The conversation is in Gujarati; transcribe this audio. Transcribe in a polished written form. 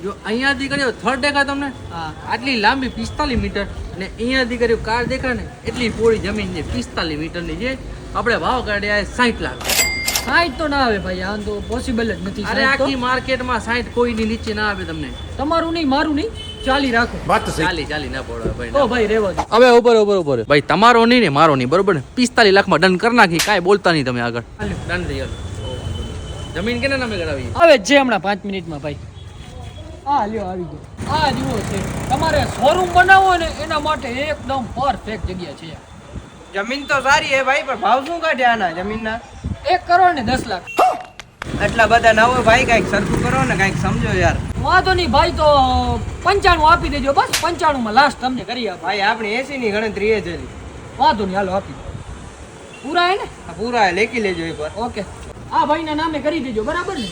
જો અહીંયાથી કર્યો થર્ડ દેખાય તમને આટલી લાંબી 45 મીટર અને અહીંયાથી કર્યો કાર દેખાય ને એટલી પોળી જમીન છે 45 મીટરની છે. આપણે ભાવ કાઢ્યા 60 લાખ. 60 તો ના આવે ભાઈ, આ તો પોસિબલ જ નથી. અરે આખી માર્કેટમાં 60 કોઈની નીચે ના આવે તમને. તમારું નહીં મારું નહીં 40 રાખો. ચાલી ના પડે ભાઈ. તો ભાઈ રેવા દો. હવે ઉપર ભાઈ તમારો નહીં ને મારો નહીં બરોબર ને 45 લાખમાં ડન કરી નાખી. કાંઈ બોલતા નહીં તમે આગળ. ડન થઈ ગયો. જમીન કેને નામે કરાવી હવે જે હમણાં 5 મિનિટમાં ભાઈ. આ લ્યો આવી ગયો. આ જુઓ છે તમારે શોરૂમ બનાવવો ને એના માટે એકદમ પરફેક્ટ જગ્યા છે. જમીન તો સારી હે ભાઈ, પણ ભાવ શું કાઢ્યા આના જમીનના? 1 કરોડ ને 10 લાખ. એટલા બધા ના હોય ભાઈ, કઈક સરખું કરો ને, કઈક સમજો યાર. વાંધો નહીં ભાઈ, તો 95 આપી દેજો બસ. 95 માં લાસ્ટ તમને કરી આપો. ભાઈ આપણી 80 ની ગણતરી એ છે. વાંધો નહીં, હાલો આપી દો. પૂરા હે ને? પૂરા હે, લેખી લેજો એકવાર. ઓકે, આ ભાઈના નામે કરી દેજો બરાબર ને?